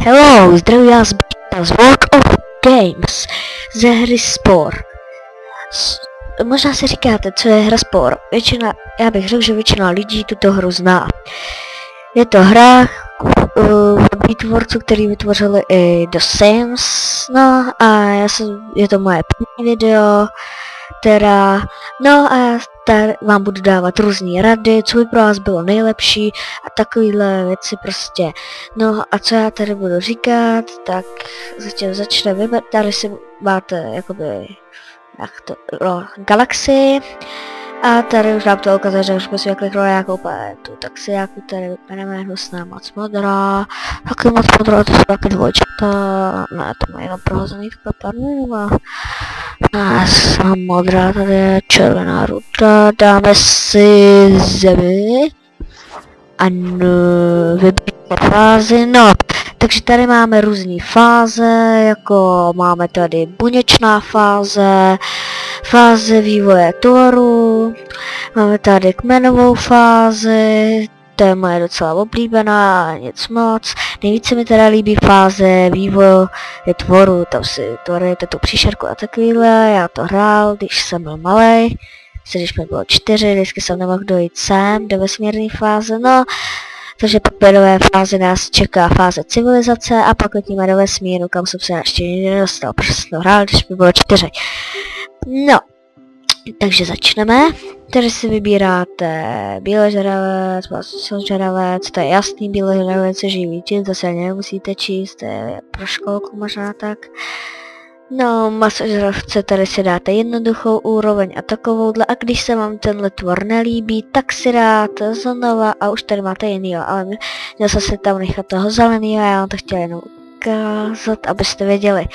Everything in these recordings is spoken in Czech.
Hello, zdraví vás z World of Games ze hry Spore. Možná si říkáte, co je hra Spore. Já bych řekl, že většina lidí tuto hru zná. Je to hra od výtvorců, který vytvořili i The Sims. No a je to moje první video, já tady vám budu dávat různé rady, co by pro vás bylo nejlepší a takovéhle věci prostě. No a co já tady budu říkat, tak začneme, tady si máte jakoby galaxii a tady už vám to ukazuje, že už musím kliknout nějakou planetu, tak si nějakou tady vypademe hnusná moc modrá, taky moc modrá, to jsou taky dvojčata, ne, to má jenom prohozený propadnu a jsem modrá, tady je červená ruda, dáme si zemi a vybírat fázi, no. Takže tady máme různé fáze, jako máme tady buněčná fáze, fáze vývoje tvoru, máme tady kmenovou fázi, to je moje docela oblíbená, nic moc. Nejvíce mi teda líbí fáze vývoje tvoru, tam si tvorujete tu příšerku a takovýhle, já to hrál, když jsem byl malej, když mi bylo 4, vždycky jsem nemohl dojít sem do vesmírné fáze, no. Takže po nové fázi nás čeká fáze civilizace a pak letíme do vesmíru, kam jsem se ještě nikdy nedostal, protože jsem to hrál, když mi bylo 4. No, takže začneme. Tady si vybíráte bíložravec, masožravec, to je jasný, bíložravec je živý číst, zase nemusíte číst, to je pro školku možná tak. No, masožravce tady si dáte jednoduchou úroveň a takovouhle a když se vám tenhle tvor nelíbí, tak si dáte znova a už tady máte jinýho, ale měl jsem si tam nechat toho zelenýho a já vám to chtěla jenom ukázat, abyste věděli.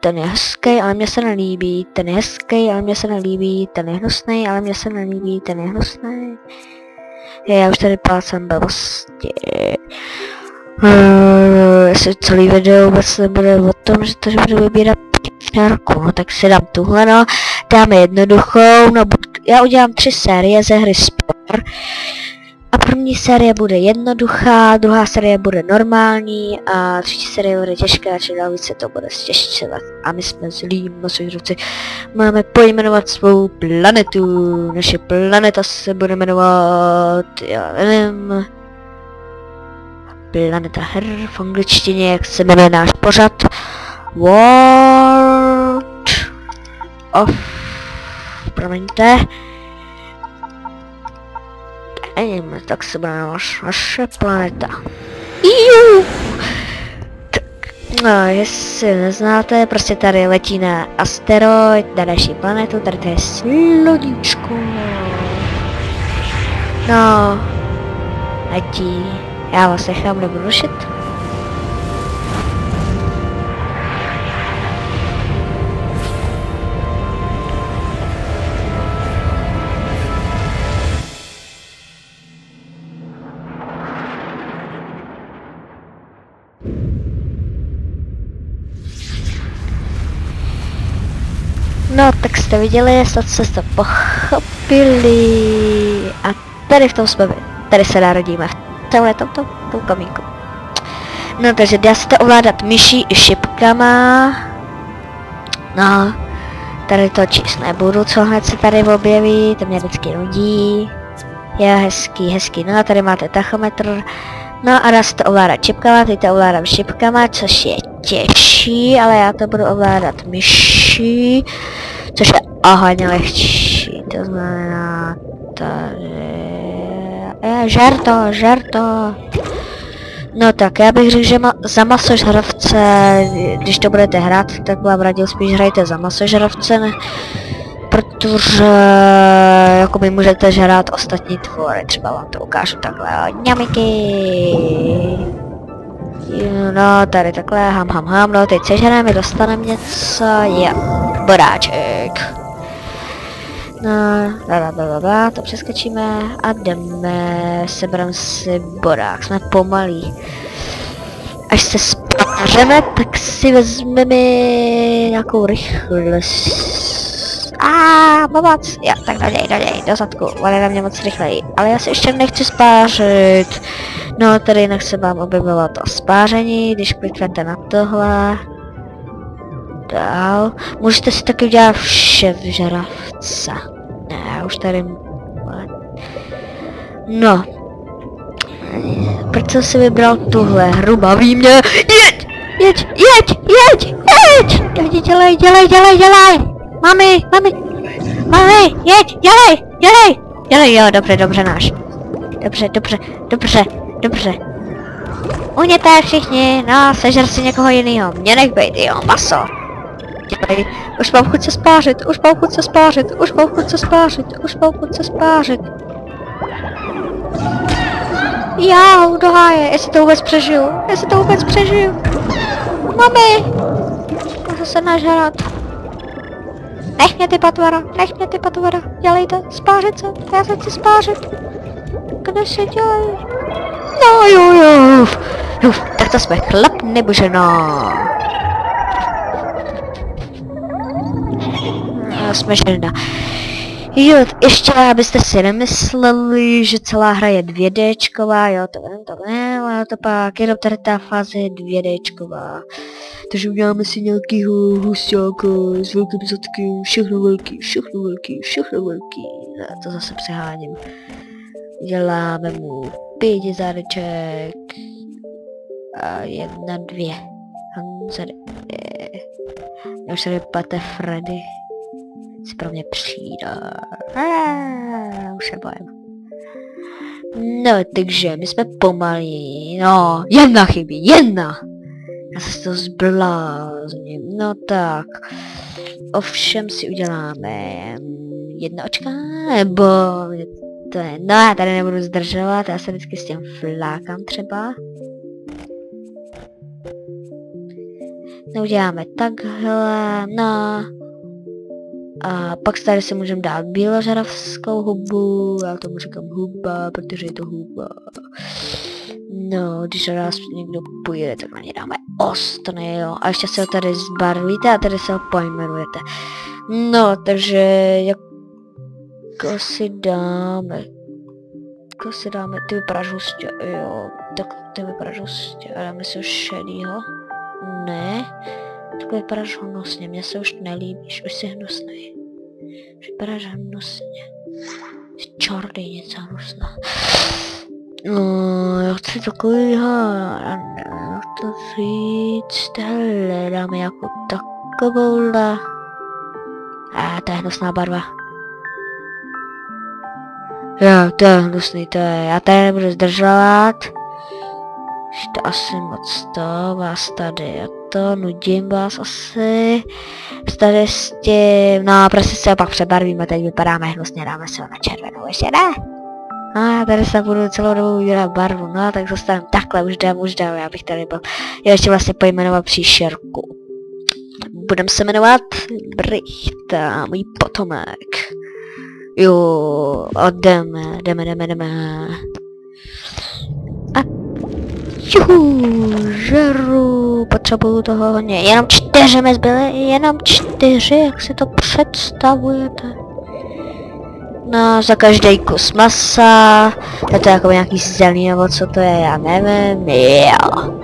Ten je hezký, ale mně se nelíbí, ten je hezký, ale mně se nelíbí, ten je hnusný, ale mně se nelíbí, ten je hnusný. Já už tady plácám blbosti. Jestli celý video vůbec nebude o tom, že tady budu vybírat příšerku, no tak si dám tuhle, no, dáme jednoduchou, no já udělám 3 série ze hry Spore. A první série bude jednoduchá, druhá série bude normální a třetí série bude těžká, čili dál více to bude stěžčovat. A my jsme zlí masožravci. Máme pojmenovat svou planetu. Naše planeta se bude jmenovat, já nevím, Planeta her v angličtině, jak se jmenuje náš pořad. World of... promiňte. Nevím, tak se bude naše planeta. Iu! Tak, no, jestli neznáte, prostě tady letí na asteroid, na naší planetu, tady to je slunečko. No, letí. Já vás nechám, nebudu rušit. No, tak jste viděli, snad jste to pochopili. A tady v tom jsme my. Tady se narodíme. Tohle tomto kamínku. No, takže dá se to ovládat myší i šipkama. No, tady to číst nebudu, co hned se tady objeví, to mě vždycky nudí. Je hezký, no a tady máte tachometr. No a dá se to ovládat šipkama, teď to ovládám šipkama, což je těžší, ale já to budu ovládat myší, což je hodně lehčí, to znamená tady... žerto. No tak, já bych řekl, že za masožravce, když to budete hrát, tak vám radil spíš hrajte za masožravce, ne? Protože jakoby můžete žrát ostatní tvory, třeba vám to ukážu takhle, ňamiky. No, tady takhle, ham, no teď sežereme, dostaneme něco, bodáček. No, to přeskočíme a jdeme, sebereme si bodák, jsme pomalí. Až se spářeme, tak si vezmeme nějakou rychlost. Pomoc! Jo, tak do něj, do zadku, ale na mě moc rychleji. Ale já se ještě nechci spářit. No, tady jinak se vám objevilo to spáření, když kliknete na tohle. Dál. Můžete si taky udělat vše v žeravce. Ne, už tady... No. Proč jsem si vybral tuhle hru? Baví mě. Jeď! Jeď! Jeď! Jeď! Jeď! Dělej! Mami! Jeď! Dělej! Jo, dobře, náš. Dobře. Uněte všichni, no, sežer si někoho jinýho. Mě nech bejt, jo, maso. Dělej. Už mám chuť se spářit. Jau, do háje, jestli to vůbec přežiju. Mami! Můžu se nažrat. Nech mě ty patvara, dělejte, spářit se, já se chci spářit. Kde se dělají? No jo, tak to jsme chlap nebo žena. Jsme žena. Jo, ještě abyste si nemysleli, že celá hra je 2Dčková, jo, to ne, ale to pak jenom tady ta fáze je 2Dčková. Takže uděláme si nějakýho husáka s velkým zadkem, všechno velký. To zase přeháním. Děláme mu 5 zádeček. A 1, 2. Hanzary. Už se vypadne Freddy. Si pro mě přijde. Už se bojím. No, takže my jsme pomalí. No, jedna chybí, jedna! Já se to zblázním. No tak. Ovšem si uděláme 1 očka, nebo to je, no já tady nebudu zdržovat, já se vždycky s tím flákám třeba. No uděláme takhle, no. A pak tady si můžeme dát bíložravskou hubu, já tomu říkám huba, protože je to huba. No, když nás někdo pojede, tak na ně dáme ostny, jo. A ještě se ho tady zbarvíte a tady se ho pojmenujete. No, takže jako si dáme, ty vypadáš hustě, jo. Tak ty vypadáš hustě, a dáme si ho šedýho. Ne, tak vypadáš hnusně, mně se už nelíbíš, už jsi hnusný. Vypadáš hnusně. Jsi čorný, něco hnusná. No, já chci takovýho, já to říct, hele, dáme jako takovouhle. A to je hnusná barva. Jo, to je hnusný, to je, já tady nebudu zdržovat. To asi moc to, vás tady a to, nudím vás asi. Tady s tím, no prostě se pak přebarvíme, teď vypadáme hnusně, dáme se ho na červenou, ještě ne? A tady se budu celou dobu vybírat barvu, no tak zostavím takhle, už dám, já bych tady byl. Já ještě vlastně pojmenovat příšerku. Budem se jmenovat Brichta, můj potomek. Jo, a jdeme. A žeru, potřebuju toho hodně, jenom 4 mi zbyly, jenom 4, jak si to představujete? No, za každý kus masa, je to jako nějaký zelí nebo co to je, já nevím, jo.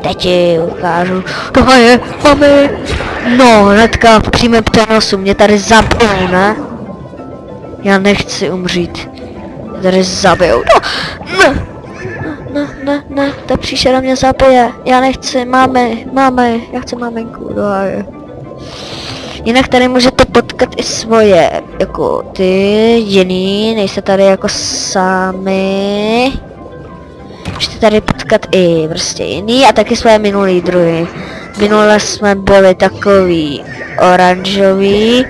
Teď ti ukážu, tohle je, mami. No, hnedka v přímém přenosu, mě tady zabijou, ne? Já nechci umřít, mě tady zabijou, ne, ta příšera mě zabije, já nechci, máme, já chci maminku, Jinak tady můžete potkat i svoje, jako ty jiný, nejste tady jako sami. Můžete tady potkat i prostě jiný a taky svoje minulý druhy. Minule jsme byli takový oranžový.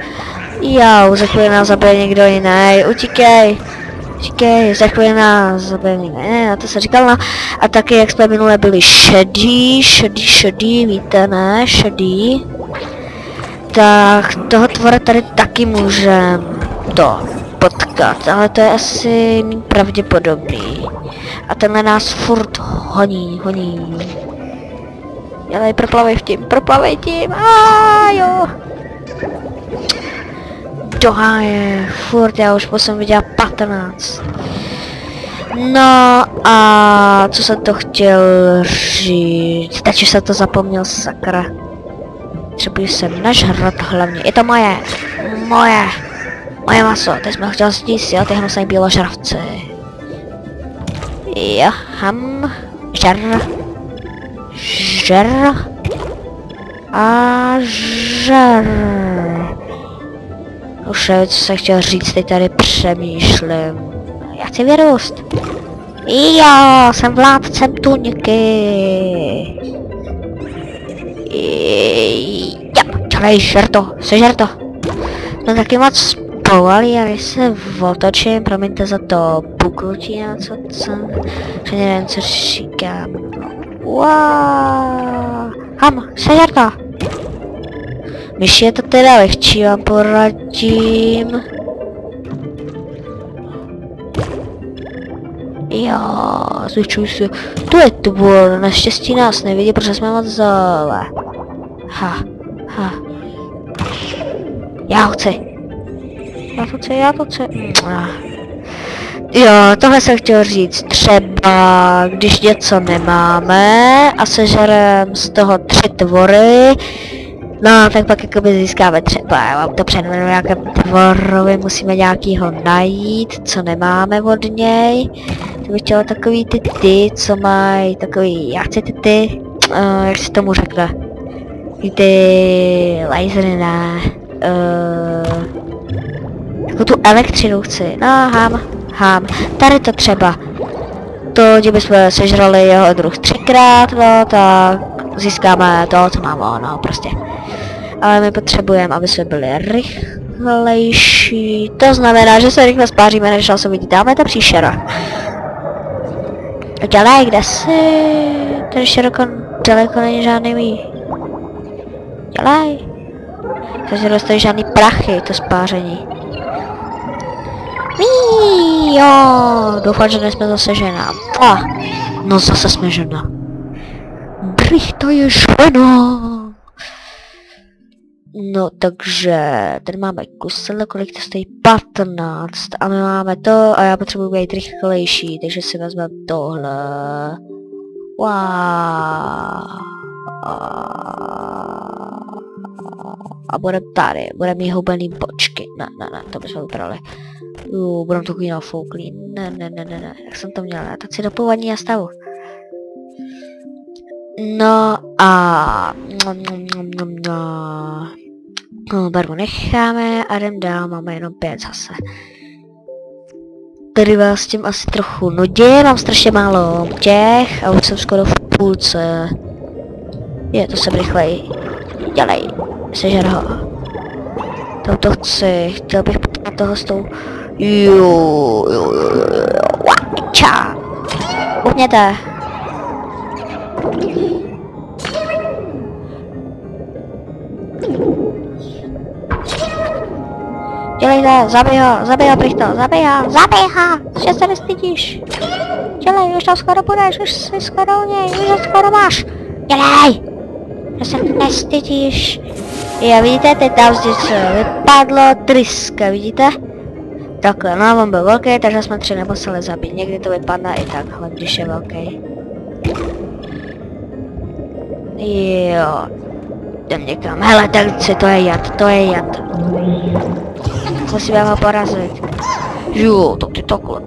Jau, za chvíli nás zabije někdo jiný, utíkej, za chvíli nás zabije někdo jiný, na to se říkal, no. A taky jak jsme minule byli šedý, víte ne, šedý. Tak toho tvora tady taky můžem to potkat, ale to je asi méně pravděpodobný. A tenhle nás furt honí. Dělej, proplavej tím, jo. Do háje, furt, já už musím vidět 15. No a co jsem to chtěl říct? Teď už jsem to zapomněl, sakra. Potřebuji se nažrat hlavně. Je to moje. Moje maso. Teď jsme ho chtěl sníst, jo, ty hnusné bíložravci. Jo, žer. A žer. Už nevím, co jsem chtěl říct, teď tady přemýšlím. Já chci vyrůst. Jo, jsem vládcem tuňky. Čelej, sežer to. No taky moc pomalý, ale se otočím, promiňte za to buknutí, nebo co jsem, že nevím, co říkám. Wow. Sežer to. Myši je to teda lehčí, vám poradím. Jo, zvyčuji se. Tu je tvor, naštěstí nás nevidí, protože jsme moc dole. Já ho chci. Jo, tohle jsem chtěl říct. Třeba, když něco nemáme a sežerem z toho 3 tvory, no, tak pak jakoby získáme třeba, já vám to předvedu nějakém tvorovi, musíme nějakýho najít, co nemáme od něj. To bych chtěla takový ty, co mají takový, já chci ty, jak se tomu řekne, ty lasery, ne, jako tu elektřinu chci, no, tady to třeba, to, kdybychom sežrali jeho druh 3krát, no, tak získáme to, co máme, no, prostě. Ale my potřebujeme, aby jsme byli rychlejší. To znamená, že se rychle spáříme, než nás uvidí. Dáme to příšera. Dělej, kde jsi? Tady široko daleko není žádný mý. Dělej. Takže nedostají žádný prachy, to spáření. Jo, doufám, že nejsme zase žena. No zase jsme žena. Brych, to je žena. No, takže tady máme kusel, kolik to stojí? 15. A my máme to a já potřebuji být rychlejší, takže si vezmeme tohle. Wow. A budeme tady, budeme mít hubený bočky. Ne, to bychom vybrali. Budeme takový nafouklý. Ne, jak jsem to měla, tak si do původní nastavu. No a... barvu necháme a jdem dál, máme jenom 5 zase. Tady vás s tím asi trochu nudí, mám strašně málo těch a už jsem skoro v půlce. To jsem rychlej. Dělej, sežer ho. To chci, chtěl bych potkat toho s tou... Ča! Uhněte. Dělejte, zabij ho, Brichto, zabij ho, že se nestydíš. Dělej, už tam skoro budeš, už jsi skoro u něj, už ho skoro máš. Dělej, že se nestydíš. Jo, vidíte, teď tam vždycky vypadlo tryska, vidíte? Takhle, no, on byl velký, takže jsme 3 nemuseli zabít, někdy to vypadne i takhle, když je velký. Jo, jdem někam, hele, telci, to je jad. Musíme ho porazit. Jo, to ty takhle.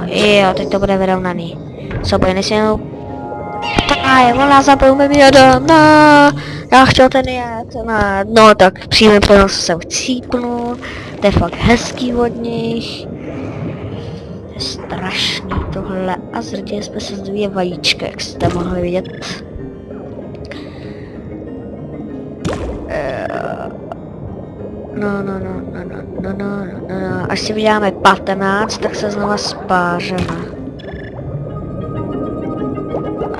Jo, teď to bude vyrovnaný. Sobě nesmím... on nás zabil mým jadem, no. Já chtěl ten jed, no tak přímý přenos jsem chcípnul. To je fakt hezký od nich. To je strašný tohle. A zrodili jsme se z 2 vajíčka, jak jste mohli vidět. No, až si vyděláme 15, tak se znova spářeme.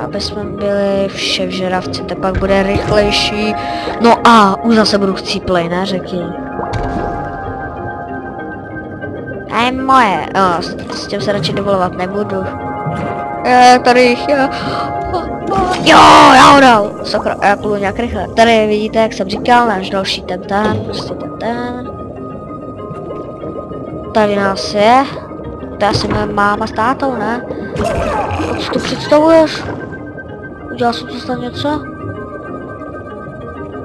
Aby jsme byli vševžeravci, to pak bude rychlejší. No a už zase budu chcíplej, ne, řekni. To je moje, s tím se radši dovolovat nebudu. Tady jich, jo, já ho dal, sakra, já půjdu nějak rychle. Tady vidíte, jak jsem říkal, náš další ten, prostě ten. Tady nás je. to je asi moje máma s tátou, ne? Co tu představuješ? Udělal jsem to tam něco?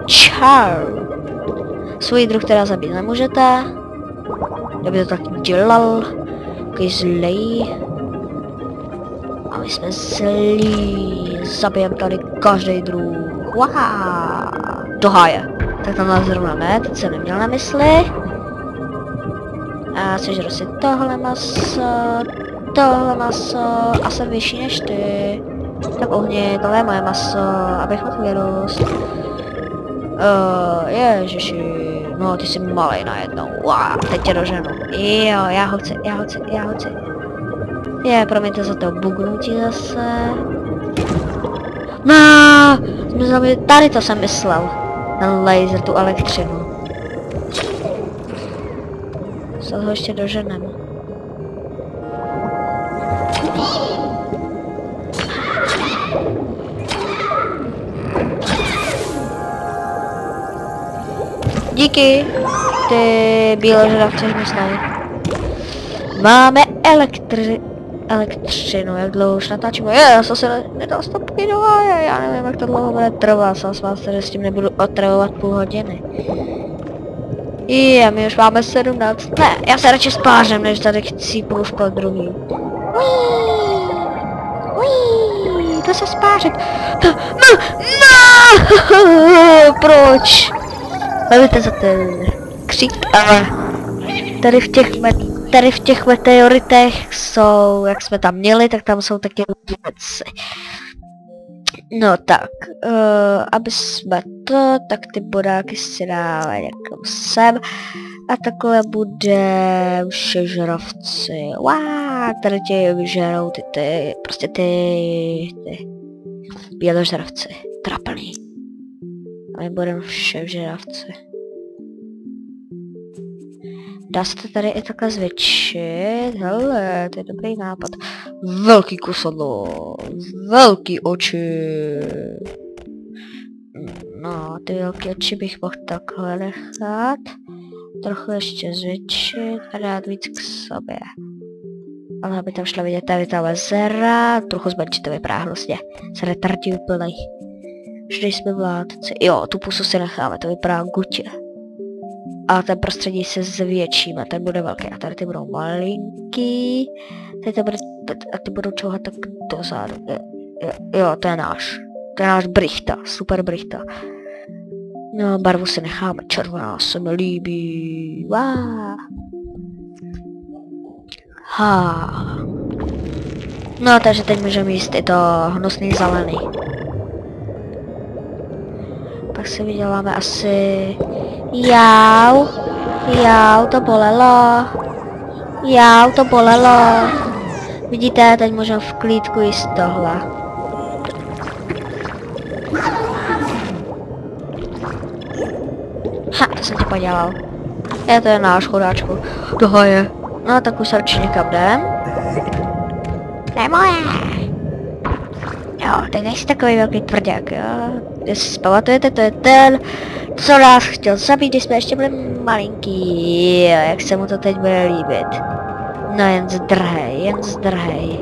Čau. Svůj druh teda zabít nemůžete. Já bych to tak dělal. Takový zlej. A my jsme zlí. Zabijem tady každý druh. Wow. Do háje. Tak tam zrovna ne, teď jsem neměl na mysli. A sežeru si tohle maso a jsem vyšší než ty. Tak ohni, tohle je moje maso, abych mohl vyrůst. Ježiši, no ty jsi malej najednou, wow, teď tě doženu. Jo, já ho chci. Je, promiňte za to bugnutí zase. No, tady to jsem myslel. Ten laser, tu elektřinu. Se ho ještě doženem. Díky, ty bíložravci hmyslej. Máme elektřinu, jak dlouho už natáčíme. Já jsem se nedal stopky do háje, já nevím, jak to dlouho bude trvat, jsem s vás, že s tím nebudu otravovat půl hodiny. My už máme 17. Ne, já se radši spářem, než tady chcípnu už po druhý. To se spářit. No! Proč? Nevíte za ten křík, ale tady v těch meteoritech jsou, jak jsme tam měli, tak tam jsou taky věci. No tak, aby jsme to, tak ty bodáky si dáme někam sem. A takhle bude všežravci. Wow, tady tě vyžerou prostě ty běložravci. Trapný. A my budeme všežravci. Dá se to tady i takhle zvětšit. Hele, to je dobrý nápad. Velký kusadlo. Velký oči. No, ty velké oči bych mohl takhle nechat. Trochu ještě zvětšit a dát víc k sobě. Ale aby tam šla vidět tady ta lezera, trochu zmenšit, to vypadá hrozně. Se retardí úplnej. Vždy jsme vládci. Jo, tu pusu si necháme, to vypadá gutě. A ten prostředí se zvětšíme, ten bude velký. A tady ty budou malinký. Tady to bude, a ty budou čouhat tak dozadu. Jo, to je náš. To je náš brichta, super brichta. No, barvu si necháme červená, se mi líbí. Wow. Ha. No, takže teď můžeme jíst i to hnusný zelený. Pak si vyděláme asi... Jau, to bolelo. Vidíte, teď můžeme v klídku jíst tohle. Ha, to jsem ti podělal. To je náš chudáčku. Toho je. No, tak už se určitě někam jdem. To je moje. Jo, teď nejsi takový velký tvrdák, jo. Jestli si pamatujete, to je ten, co nás chtěl zabít, když jsme ještě byli malinký. Jo, jak se mu to teď bude líbit. No, jen zdrhej.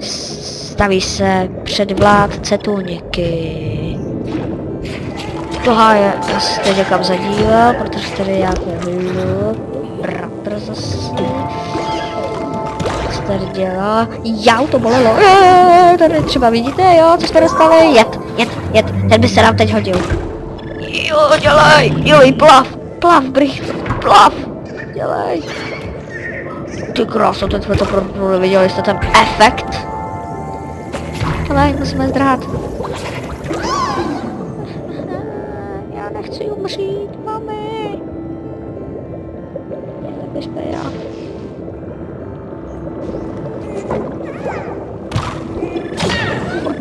Staví se před vládce tuniky. Tohle je, já se teď někam zadíval, protože tady nějaký bratr zase. Co tady dělá? Jau, to bolelo. Tady třeba vidíte, jo, co jsme dostali? Jet, ten by se nám teď hodil. Jo, dělej, plav, bricht, plav, dělej. Ty kráso, teď jsme to viděli jste ten efekt. Ale musíme zdrhat. Já nechci umřít, mami. Běžte já.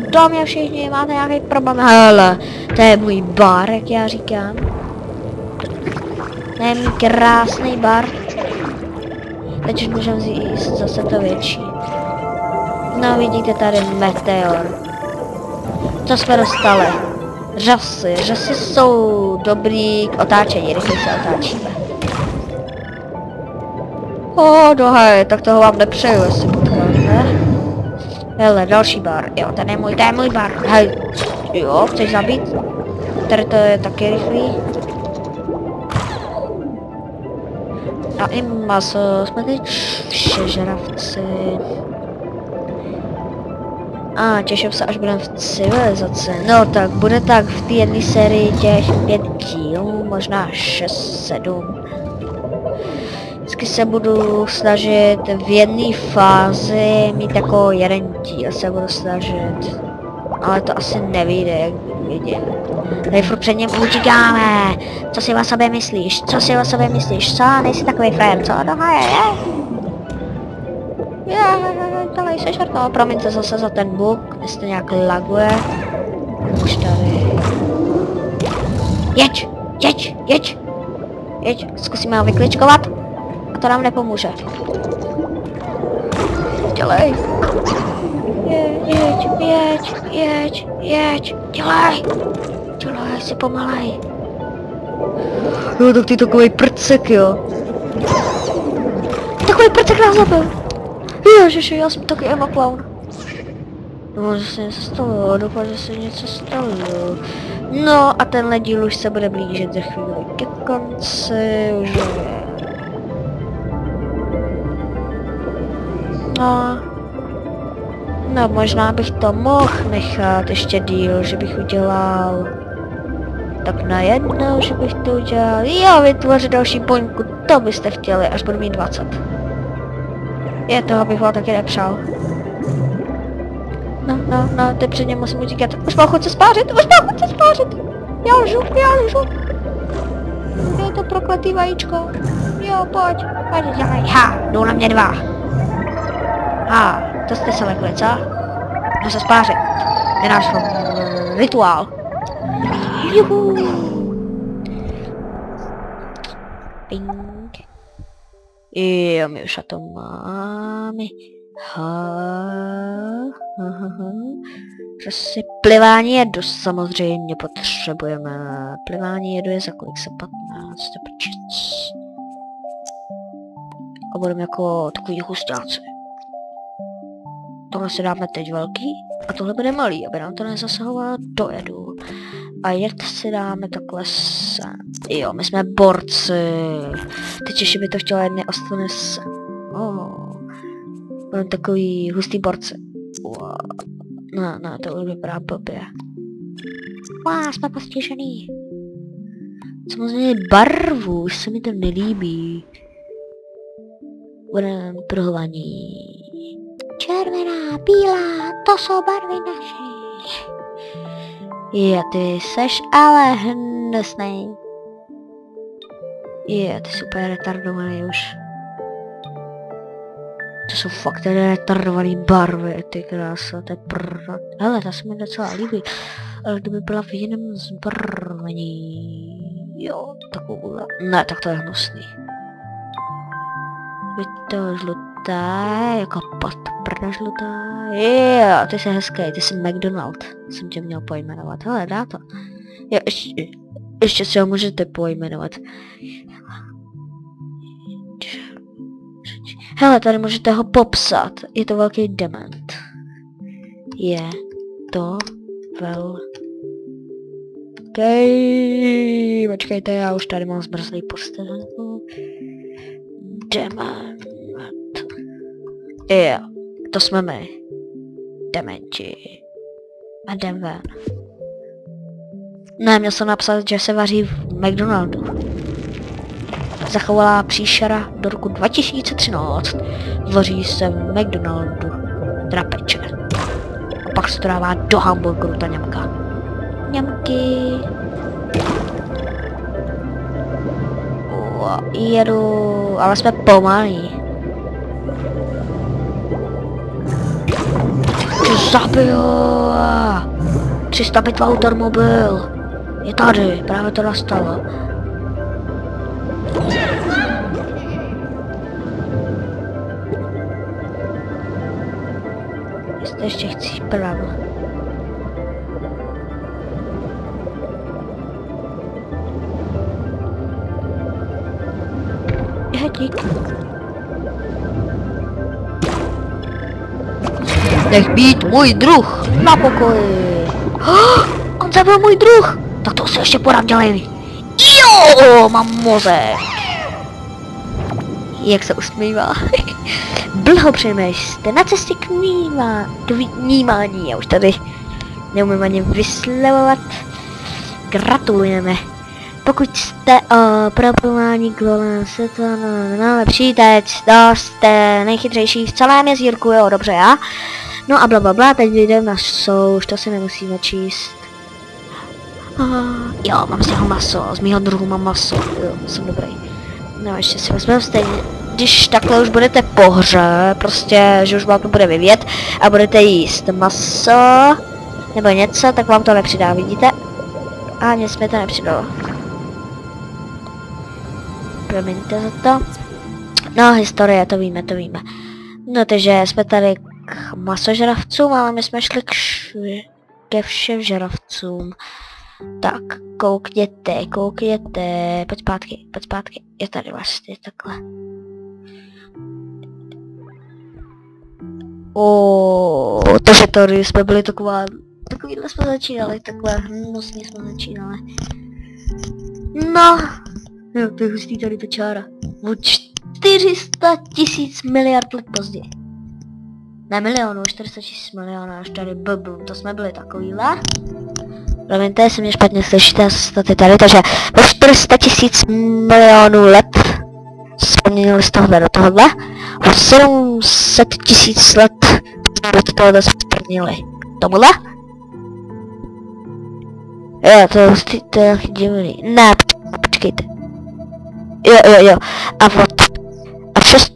Dámy a všichni, máte nějaký problém? Hele, to je můj bar, jak já říkám. To je můj krásný bar. Teď už můžeme jíst zase to větší. No vidíte tady meteor. Co jsme dostali? Řasy. Řasy jsou dobrý k otáčení, rychle se otáčíme. No hej, tak toho vám nepřeju, jestli potkáte. Hele, další bar. Jo, ten je můj bar. Hej, jo, chceš zabít? Tady to je taky rychlý. A i maso, jsme teď všežravci. A těším se, až budeme v civilizaci. No tak, bude tak v té jedné sérii těch 5 dílů, možná 6, 7. Vždycky se budu snažit v jedné fázi mít jako jeden díl, se budu snažit. Ale to asi nevyjde, jak vidím. Tady furt před ním utíkáme. Co si o sobě myslíš? Co si o sobě myslíš? Co? Nejsi takový frajer, co? No hej. Tohle jsi šarto. Promiňte zase za ten bug, jestli nějak laguje. Už tady. Jeď, zkusíme ho vykličkovat. A to nám nepomůže. Dělej. Jeď, dělej, si pomalej. Jo, tak ty takovej prcek, jo. Takový prcek nás zabil. Ježiši, já jsem taky Emma Clown. No, že se něco stalo, doufám, že se něco stalo. No a tenhle díl už se bude blížit za chvíli ke konci, už je. No, možná bych to mohl nechat ještě díl, že bych udělal tak najednou, že bych to udělal. Jo, vytvořit další poňku, to byste chtěli, až budu mít 20. Je toho bych vám taky nepřál. No, teď před něm musím utíkat. Už mám chuť se spářit. Já lžu. Je to prokletý vajíčko. Jo, pojď, dělej. Jdou na mě 2. To jste se lekli, co? Jdu se spářit. Je náš rituál. Juhu. Ping. Jo, my už a to máme. Prostě plivání jedu samozřejmě potřebujeme. Plivání jedu je za kolik se 15, a budeme jako takový hustáci. Tohle si dáme teď velký a tohle bude malý, aby nám to nezasahovalo do jedu. A jed si dáme takhle sem. Jo, my jsme borci. Teď ještě by to chtělo jedny ostvony sem. Budeme takový hustý borci. No, to už vypadá blbě. Jsme postižený. Samozřejmě barvu, už se mi to nelíbí. Budeme pruhovaní. Červená, bílá, to jsou barvy naše. Ty seš ale hnusnej. Ty super retardovaný už. To jsou fakt retardovaný barvy, ty krása, to je hele, ta se mi docela líbí. Ale kdyby byla v jiném zbarvení. Jo, takovouhle. Ne, tak to je hnusný. Je to žlutá, jako podprda žlutá. Ty jsi hezký, ty jsi McDonald. Jsem tě měl pojmenovat, hele, dá to. Jo, ještě si ho můžete pojmenovat. Hele, tady můžete ho popsat. Je to velký dement. Je to velký... Počkejte, já už tady mám zmrzlý postelenku. Dement. Jo, to jsme my. Dementi. A jdem ven. Ne, měl jsem napsat, že se vaří v McDonaldu. Zachovalá příšera do roku 2013. Vaří se v McDonaldu. Teda peče. A pak se to dává do hamburgeru ta ňamka. Ňamky. Jedu, ale jsme pomalí. Zabiju! 300 bitva automobil. Je tady, právě to nastalo. Jestli ještě chci pravo. Dík. Nech být můj druh na pokoji. On zabil můj druh. Tak to si ještě podám dělej. Jo, mám mozek. Jak se usmívá. Blahopřejeme, jste na cestě k vnímání. Já už tady neumím ani vyslovovat. Gratulujeme. Pokud jste probování globálního světa, lepší teď, jste nejchytřejší v celém jezírku, jo, dobře, já. No a blablabla, teď jdeme na souš, to si nemusíme číst. Jo, mám z něho maso, z mýho druhu mám maso, jo, jsem dobrý. No, ještě si vezmeme stejně, když takhle už budete po hře, prostě, že už vám to bude vyvět a budete jíst maso, nebo něco, tak vám to nepřidá, vidíte? A nic mi to nepřidalo. Promiňte za to. No, historie, to víme. No, takže jsme tady k masožravcům, ale my jsme šli ke všem žravcům. Tak, koukněte, pojď zpátky, je tady vlastně takhle. Takže tady jsme byli takovýhle jsme začínali, takhle hnusně jsme začínali. No, jo, to je hustý tady ta čára. O 400 000 miliard let později. Ne milionů, 400 000 milionů, až tady blblu, to jsme byli takovýhle. Promiňte, jestli mě špatně slyšíte, jste tady, takže o 400 000 milionů let jsme měli z tohohle do tohohle. O 700 000 let do tohohle jsme splnili. Tomuhle? Jo, to je divný. Ne, počkejte. Jo. A 600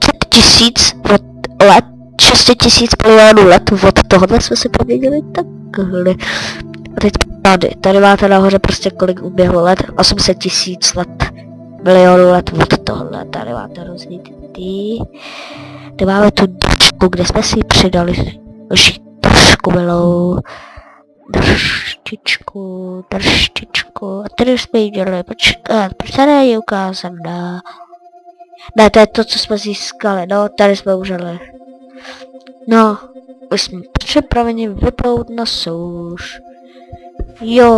000 let, 600 000 milionů let od tohohle jsme si proměnili takhle. A teď tady máte nahoře prostě kolik uběhlo let, 800 000 let, milionů let od tohle, tady máte různý ty. Tady máme tu držku, kde jsme si přidali držku milou. Drštičku, a tady jsme jí dělali, počkat, proč se nejí ukázat, ne, to je to, co jsme získali, no, tady jsme užili. No, už jsme připraveni vyplout na souš. Jo,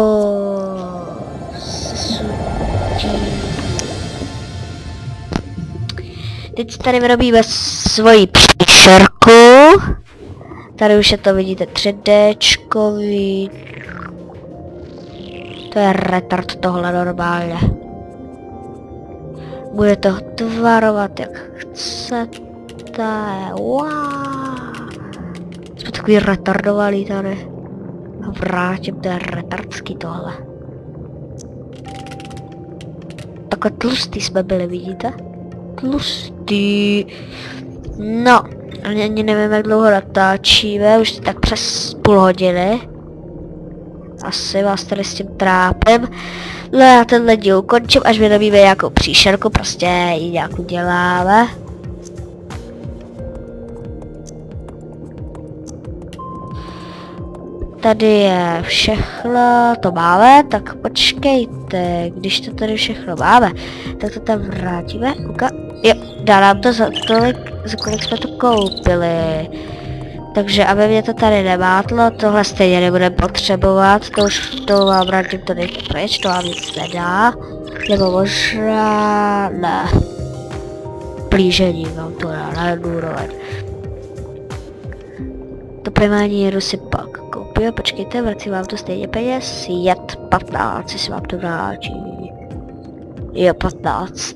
teď tady vyrobíme svoji příšerku. Tady už je to, vidíte, 3Dčkový. To je retard tohle normálně. Bude to tvarovat jak chcete. Wow. Jsme takový retardovaný tady. A vrátím, to je retardský tohle. Takhle tlustý jsme byli, vidíte? Tlustý. No, ani nevím, jak dlouho natáčíme, už tak přes půl hodiny. Asi vás tady s tím trápím. No já tenhle díl ukončím, až vyrobíme nějakou příšerku, prostě ji nějak uděláme. Tady je všechno, to máme, tak počkejte, když to tady všechno máme, tak to tam vrátíme, jo, dá nám to za kolik jsme to koupili. Takže aby mě to tady nemátlo, tohle stejně nebudeme potřebovat, to už to vám vrátím to dejte pryč, to vám nic nedá. Nebo možná, ne. Plížení vám to dá na jednu úroveň. To primární jedu si pak koupím, počkejte, vracím vám to stejně peněz, jet 15, si vám to vrátí. Jo, 15.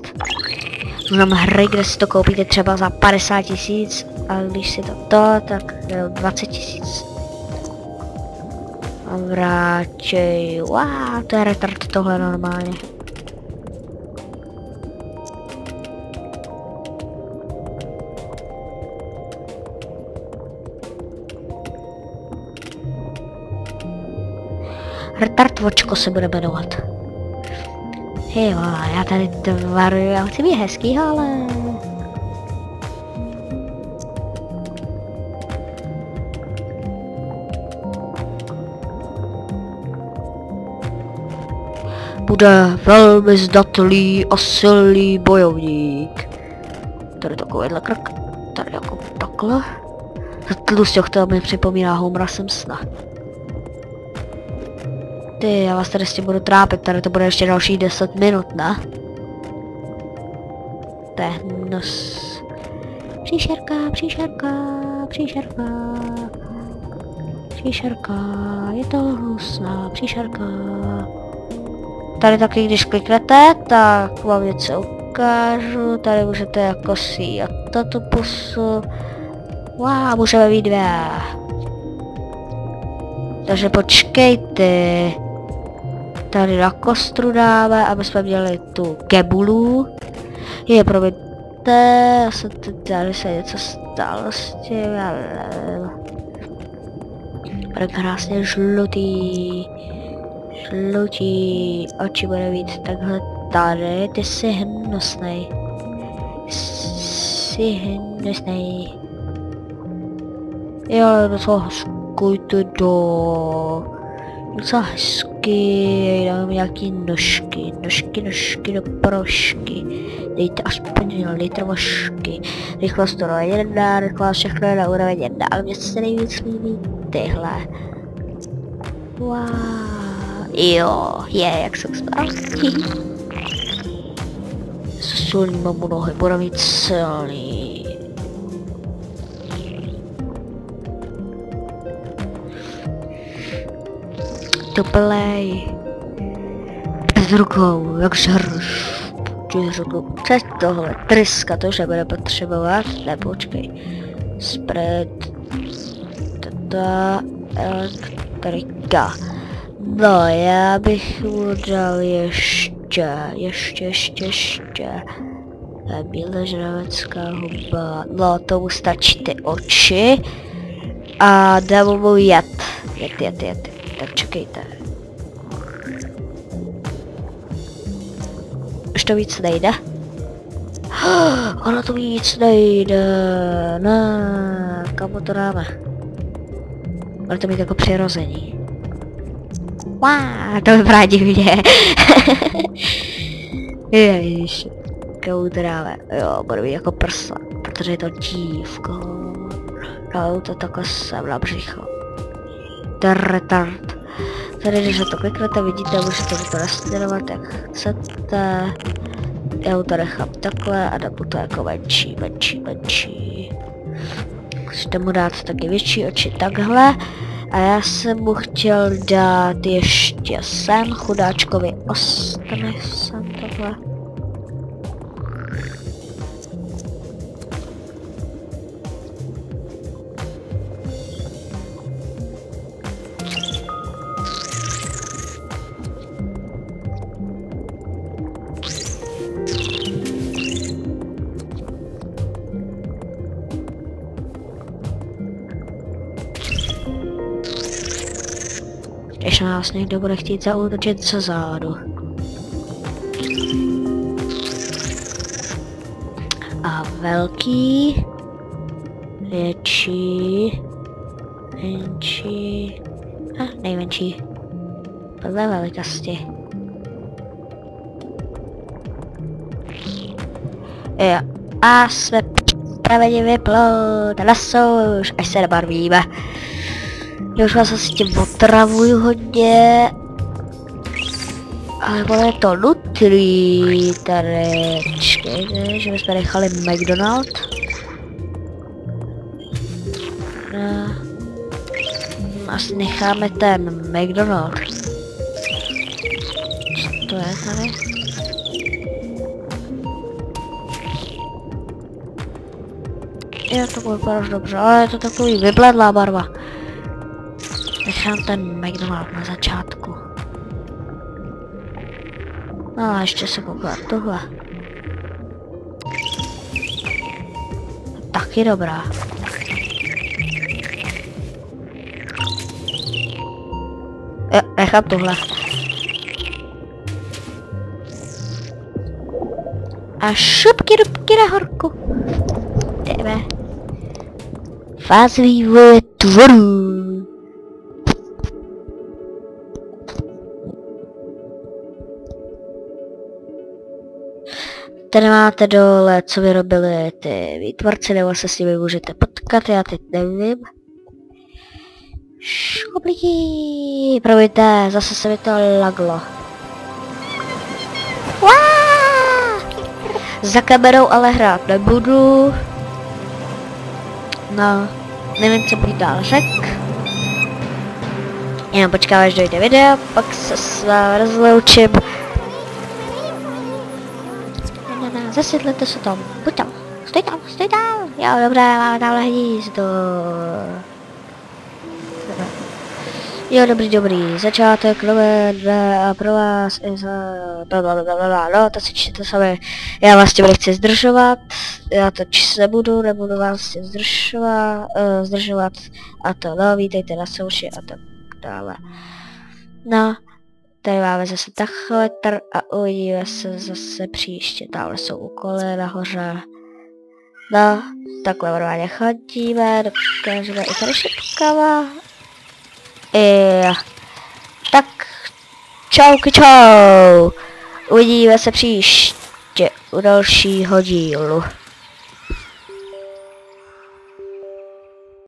Znám hry, kde si to koupíte třeba za 50 000, a když si to, tak 20 000. A vrátí, wow, to je retard tohle normálně. Retard vočko se bude jmenovat. Hej, já tady tvaruju, já chci být hezký, ale... Bude velmi zdatlý a silný bojovník. Tady takovýhle krk, tady jako takhle. Tlusťoch, to mi připomíná Homera Simpsona. Ty, já vás tady s tím budu trápit, tady to bude ještě další 10 minut, ne? To je hnus. Příšerka, příšerka, příšerka. Příšerka, je to hnusná, příšerka. Tady taky, když kliknete, tak vám něco ukážu. Tady můžete jako si a tato pusu. Wow, můžeme mít 2. Takže počkejte. Tady na kostru dáme, aby jsme měli tu gebulu. Je, promiňte, tady se něco stalo s tím, bude krásně žlutý. Žlutý oči bude mít takhle tady, ty jsi hnusnej. Jsi hnusnej. Jo, docela hezky to. Docela hezky, dáme nějaký nožky do prošky. Dejte aspoň litr vožky. Rychlost to 1, rychlost všechno je na úroveň 1, ale mně se nejvíc líbí tyhle. Wow. Jo, jak jsou správný. S silnýma nohy, bude mít silný. Tuplej. Bez rukou, jak žrš. Přes tohle, tryska, to už nebude potřebovat. Ne, počkej. Spread. Tata. Elektrika. No, já bych mu dal ještě. Bíležravecká huba. No, tomu stačí ty oči. A dám mu jed. Tak čekejte. Už to víc nejde? Ono to víc nejde. Ne, kam to dáme? Bude to mít jako přirození. Wow, to vypadá divně. Ježiš, komu to dáme? Jo, bude mít jako prsa, protože je to dívko. No, to takhle sem na břicho. Retard. Tady, když na to kliknete, vidíte, můžete to nasměrovat, jak chcete. Já mu to nechám takhle a dám mu to jako menší. Musíte mu dát taky větší oči takhle. A já jsem mu chtěl dát ještě sem, chudáčkovi ostane sem takhle. Když nás někdo bude chtít zaútočit ze zádu. A velký, větší, menší a nejmenší. Podle velikosti. Jo, a jsme připraveni vyplout na souš, až se nabarvíme. Já už vás asi tím otravuju hodně. Ale ono je to nutný tady. Čekejte, že bychom nechali McDonald. No. Asi necháme ten McDonald. Co to je tady? Jo, to bude vypadat dobře, ale je to takový vybledlá barva. Nechám ten McDonald na začátku. No a ještě se koukám tohle. Taky dobrá. Jo, nechám tohle. A šupky dubky na horku. Jdeme. Fáze vývoje tvorů. Tady máte dole, co vyrobili ty výtvorci, nebo se s nimi můžete potkat, já teď nevím. Škoblíky, promiňte, zase se mi to laglo. Za kamerou ale hrát nebudu. No, nevím, co bych dál řekl. Jenom počkám, až dojde video, pak se s vámi rozloučím. Zasvětlete se tam, buď tam, stoj tam. Jo, dobré, máme tamhle hnízdo. Jo, dobrý, začátek nové dne a pro vás i za blablabla, no to si čtěte sami, já vás tím nechci zdržovat, já to číst nebudu vás tím zdržovat a to no, vítejte na souši a tak dále. No, tady máme zase tachometr a uvidíme se zase příště, tamhle jsou úkoly nahoře. No, takhle normálně chodíme, dokážeme i tady šipkama. Tak, čau. Uvidíme se příště u dalšího dílu.